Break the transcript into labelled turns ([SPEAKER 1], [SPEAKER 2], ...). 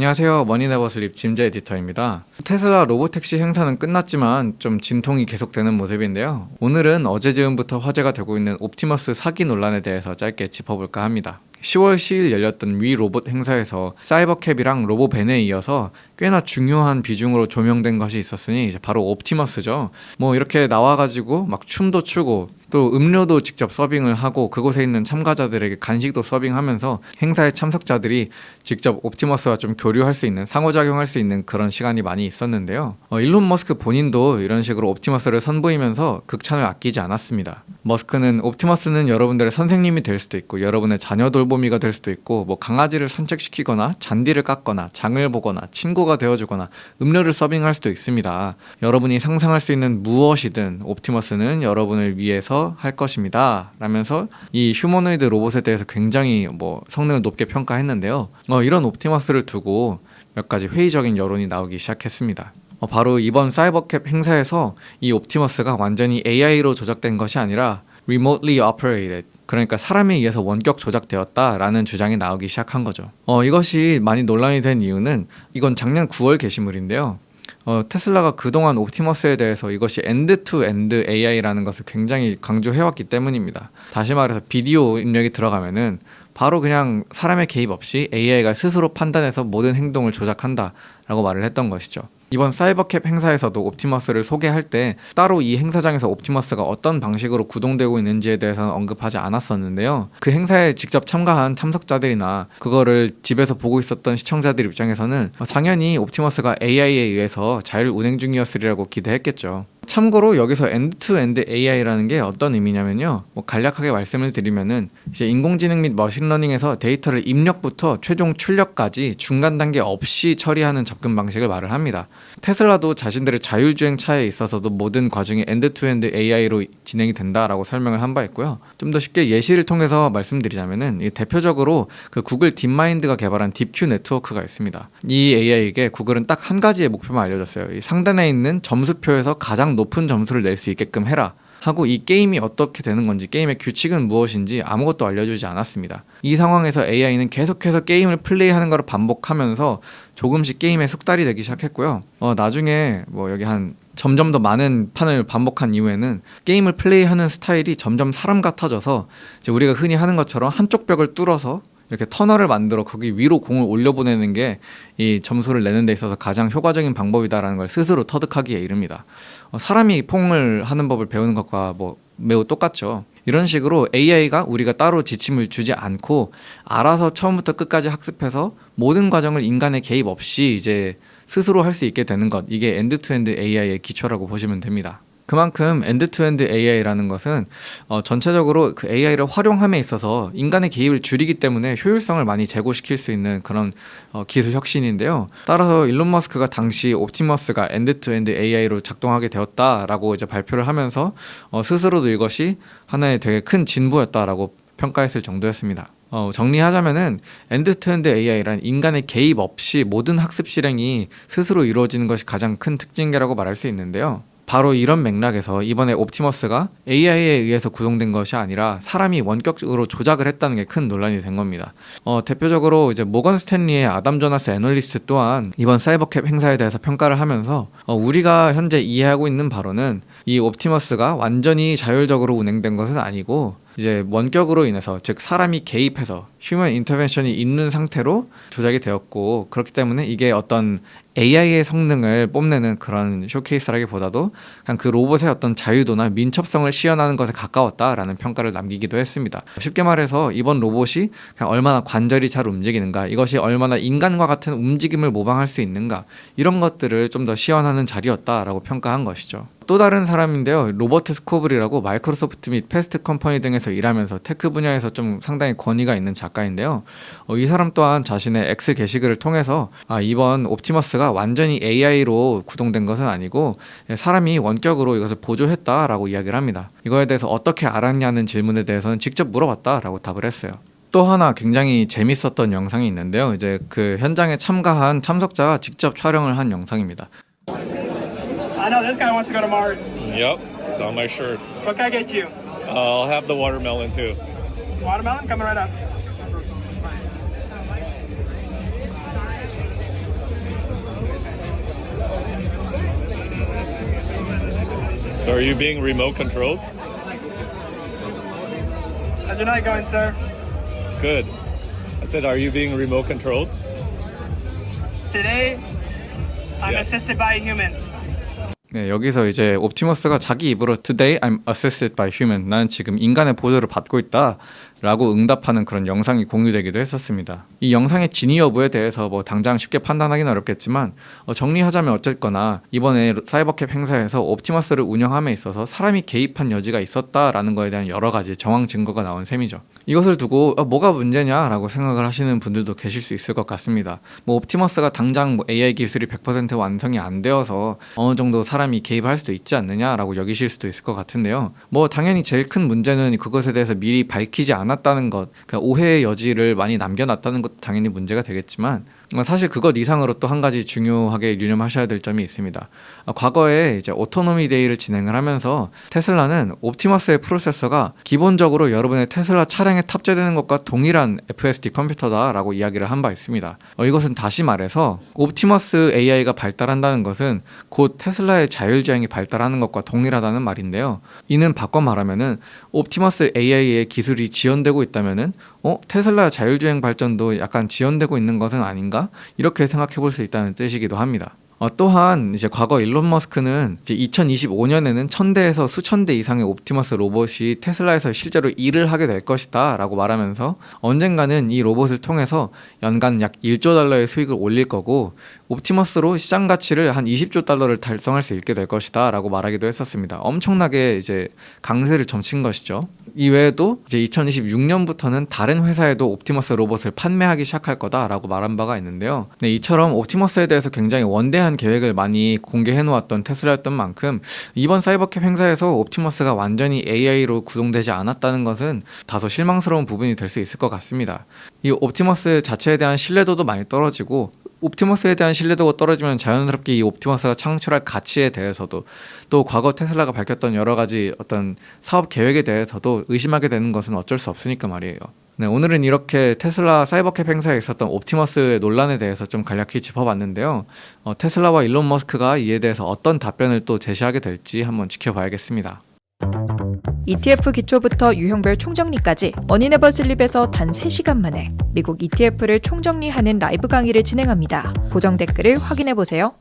[SPEAKER 1] 안녕하세요. 머니네버슬립 짐재 에디터입니다. 테슬라 로보택시 행사는 끝났지만 좀 진통이 계속되는 모습인데요. 오늘은 어제 즈음부터 화제가 되고 있는 옵티머스 사기 논란에 대해서 짧게 짚어볼까 합니다. 10월 10일 열렸던 위 로봇 행사에서 사이버캡이랑 로보벤에 이어서 꽤나 중요한 비중으로 조명된 것이 있었으니 이제 바로 옵티머스죠. 뭐 이렇게 나와가지고 막 춤도 추고 또 음료도 직접 서빙을 하고 그곳에 있는 참가자들에게 간식도 서빙하면서 행사의 참석자들이 직접 옵티머스와 좀 교류할 수 있는, 상호작용할 수 있는 그런 시간이 많이 있었는데요. 일론 머스크 본인도 이런 식으로 옵티머스를 선보이면서 극찬을 아끼지 않았습니다. 머스크는 옵티머스는 여러분들의 선생님이 될 수도 있고 여러분의 자녀 돌보미가 될 수도 있고 뭐 강아지를 산책시키거나 잔디를 깎거나 장을 보거나 친구가 되어주거나 음료를 서빙할 수도 있습니다. 여러분이 상상할 수 있는 무엇이든 옵티머스는 여러분을 위해서 할 것입니다 라면서 이 휴머노이드 로봇에 대해서 굉장히 성능을 높게 평가했는데요. 이런 옵티머스를 두고 몇 가지 회의적인 여론이 나오기 시작했습니다. 바로 이번 사이버캡 행사에서 이 옵티머스가 완전히 AI로 조작된 것이 아니라 remotely operated, 그러니까 사람에 의해서 원격 조작되었다라는 주장이 나오기 시작한 거죠. 이것이 많이 논란이 된 이유는 이건 작년 9월 게시물인데요. 테슬라가 그동안 옵티머스에 대해서 이것이 엔드-투-엔드 AI라는 것을 굉장히 강조해왔기 때문입니다. 다시 말해서 비디오 입력이 들어가면은 바로 그냥 사람의 개입 없이 AI가 스스로 판단해서 모든 행동을 조작한다라고 말을 했던 것이죠. 이번 사이버캡 행사에서도 옵티머스를 소개할 때 따로 이 행사장에서 옵티머스가 어떤 방식으로 구동되고 있는지에 대해서는 언급하지 않았었는데요. 그 행사에 직접 참가한 참석자들이나 그거를 집에서 보고 있었던 시청자들 입장에서는 당연히 옵티머스가 AI에 의해서 잘 운행 중이었으리라고 기대했겠죠. 참고로 여기서 엔드-투-엔드 AI라는 게 어떤 의미냐면요. 간략하게 말씀을 드리면은 이제 인공지능 및 머신러닝에서 데이터를 입력부터 최종 출력까지 중간 단계 없이 처리하는 접근 방식을 말을 합니다. 테슬라도 자신들의 자율주행 차에 있어서도 모든 과정이 엔드-투-엔드 AI로 진행이 된다라고 설명을 한 바 있고요. 좀 더 쉽게 예시를 통해서 말씀드리자면은 대표적으로 그 구글 딥마인드가 개발한 딥큐 네트워크가 있습니다. 이 AI에게 구글은 딱 한 가지의 목표만 알려줬어요. 이 상단에 있는 점수표에서 가장 높은 점수를 낼 수 있게끔 해라 하고 이 게임이 어떻게 되는 건지, 게임의 규칙은 무엇인지 아무것도 알려주지 않았습니다. 이 상황에서 AI는 계속해서 게임을 플레이하는 것을 반복하면서 조금씩 게임에 숙달이 되기 시작했고요. 나중에 여기 한 점점 더 많은 판을 반복한 이후에는 게임을 플레이하는 스타일이 점점 사람 같아져서 이제 우리가 흔히 하는 것처럼 한쪽 벽을 뚫어서 이렇게 터널을 만들어 거기 위로 공을 올려보내는 게 이 점수를 내는 데 있어서 가장 효과적인 방법이다라는 걸 스스로 터득하기에 이릅니다. 사람이 퐁을 하는 법을 배우는 것과 매우 똑같죠. 이런 식으로 AI가 우리가 따로 지침을 주지 않고 알아서 처음부터 끝까지 학습해서 모든 과정을 인간의 개입 없이 이제 스스로 할 수 있게 되는 것, 이게 엔드-투-엔드 AI의 기초라고 보시면 됩니다. 그만큼 엔드-투-엔드 AI라는 것은 전체적으로 그 AI를 활용함에 있어서 인간의 개입을 줄이기 때문에 효율성을 많이 제고시킬 수 있는 그런 기술 혁신인데요. 따라서 일론 머스크가 당시 옵티머스가 엔드-투-엔드 AI로 작동하게 되었다라고 이제 발표를 하면서 스스로도 이것이 하나의 되게 큰 진보였다라고 평가했을 정도였습니다. 정리하자면은 엔드-투-엔드 AI란 인간의 개입 없이 모든 학습 실행이 스스로 이루어지는 것이 가장 큰 특징이라고 말할 수 있는데요. 바로 이런 맥락에서 이번에 옵티머스가 AI에 의해서 구동된 것이 아니라 사람이 원격적으로 조작을 했다는 게 큰 논란이 된 겁니다. 대표적으로 이제 모건 스탠리의 아담 조나스 애널리스트 또한 이번 사이버캡 행사에 대해서 평가를 하면서 우리가 현재 이해하고 있는 바로는 이 옵티머스가 완전히 자율적으로 운행된 것은 아니고 이제 원격으로 인해서, 즉 사람이 개입해서 휴먼 인터벤션이 있는 상태로 조작이 되었고, 그렇기 때문에 이게 어떤 AI의 성능을 뽐내는 그런 쇼케이스라기보다도 그냥 그 로봇의 어떤 자유도나 민첩성을 시연하는 것에 가까웠다라는 평가를 남기기도 했습니다. 쉽게 말해서 이번 로봇이 그냥 얼마나 관절이 잘 움직이는가, 이것이 얼마나 인간과 같은 움직임을 모방할 수 있는가, 이런 것들을 좀 더 시연하는 자리였다라고 평가한 것이죠. 또 다른 사람인데요. 로버트 스코블이라고 마이크로소프트 및 패스트 컴퍼니 등에서 일하면서 테크 분야에서 좀 상당히 권위가 있는 작가인데요. 이 사람 또한 자신의 X 게시글을 통해서 이번 옵티머스가 완전히 AI로 구동된 것은 아니고 사람이 원격으로 이것을 보조했다라고 이야기를 합니다. 이거에 대해서 어떻게 알았냐는 질문에 대해서는 직접 물어봤다라고 답을 했어요. 또 하나 굉장히 재밌었던 영상이 있는데요. 이제 그 현장에 참가한 참석자가 직접 촬영을 한 영상입니다.
[SPEAKER 2] I know this guy wants to go to Mars.
[SPEAKER 3] Yep, it's on my shirt.
[SPEAKER 2] What can I get you?
[SPEAKER 3] I'll have the watermelon too.
[SPEAKER 2] Watermelon? Coming right up.
[SPEAKER 3] So are you being remote controlled?
[SPEAKER 2] How's your night going, sir?
[SPEAKER 3] Good. I said, are you being remote controlled?
[SPEAKER 2] Today, I'm
[SPEAKER 3] Yes.
[SPEAKER 2] assisted by a human.
[SPEAKER 1] 네, 여기서 이제 옵티머스가 자기 입으로 Today I'm assisted by human. 나는 지금 인간의 보조를 받고 있다. 라고 응답하는 그런 영상이 공유되기도 했었습니다. 이 영상의 진위 여부에 대해서 뭐 당장 쉽게 판단하기는 어렵겠지만 정리하자면 어쨌거나 이번에 사이버캡 행사에서 옵티머스를 운영함에 있어서 사람이 개입한 여지가 있었다라는 거에 대한 여러 가지 정황 증거가 나온 셈이죠. 이것을 두고 뭐가 문제냐라고 생각을 하시는 분들도 계실 수 있을 것 같습니다. 뭐 옵티머스가 당장 뭐 AI 기술이 100% 완성이 안 되어서 어느 정도 사람이 개입할 수도 있지 않느냐라고 여기실 수도 있을 것 같은데요. 뭐 당연히 제일 큰 문제는 그것에 대해서 미리 밝히지 않았다는 것, 그러니까 오해의 여지를 많이 남겨놨다는 것도 당연히 문제가 되겠지만 사실 그것 이상으로 또 한 가지 중요하게 유념하셔야 될 점이 있습니다. 과거에 이제 오토노미 데이를 진행을 하면서 테슬라는 옵티머스의 프로세서가 기본적으로 여러분의 테슬라 차량에 탑재되는 것과 동일한 FSD 컴퓨터다라고 이야기를 한 바 있습니다. 이것은 다시 말해서 옵티머스 AI가 발달한다는 것은 곧 테슬라의 자율주행이 발달하는 것과 동일하다는 말인데요. 이는 바꿔 말하면은 옵티머스 AI의 기술이 지연되고 있다면은 테슬라 자율주행 발전도 약간 지연되고 있는 것은 아닌가? 이렇게 생각해 볼 수 있다는 뜻이기도 합니다. 또한 이제 과거 일론 머스크는 이제 2025년에는 1000대에서 수천 대 이상의 옵티머스 로봇이 테슬라에서 실제로 일을 하게 될 것이다 라고 말하면서 언젠가는 이 로봇을 통해서 연간 약 1조 달러의 수익을 올릴 거고 옵티머스로 시장 가치를 한 20조 달러를 달성할 수 있게 될 것이다 라고 말하기도 했었습니다. 엄청나게 이제 강세를 점친 것이죠. 이외에도 이제 2026년부터는 다른 회사에도 옵티머스 로봇을 판매하기 시작할 거다라고 말한 바가 있는데요. 네, 이처럼 옵티머스에 대해서 굉장히 원대한 계획을 많이 공개해 놓았던 테슬라였던 만큼 이번 사이버캡 행사에서 옵티머스가 완전히 AI로 구동되지 않았다는 것은 다소 실망스러운 부분이 될 수 있을 것 같습니다. 이 옵티머스 자체에 대한 신뢰도도 많이 떨어지고 옵티머스에 대한 신뢰도가 떨어지면 자연스럽게 이 옵티머스가 창출할 가치에 대해서도 또 과거 테슬라가 밝혔던 여러 가지 어떤 사업 계획에 대해서도 의심하게 되는 것은 어쩔 수 없으니까 말이에요. 네, 오늘은 이렇게 테슬라 사이버캡 행사에 있었던 옵티머스 논란에 대해서 좀 간략히 짚어봤는데요. 테슬라와 일론 머스크가 이에 대해서 어떤 답변을 또 제시하게 될지 한번 지켜봐야겠습니다.
[SPEAKER 4] ETF 기초부터 유형별 총정리까지 머니네버슬립에서 단 3시간 만에 미국 ETF를 총정리하는 라이브 강의를 진행합니다. 고정 댓글을 확인해보세요.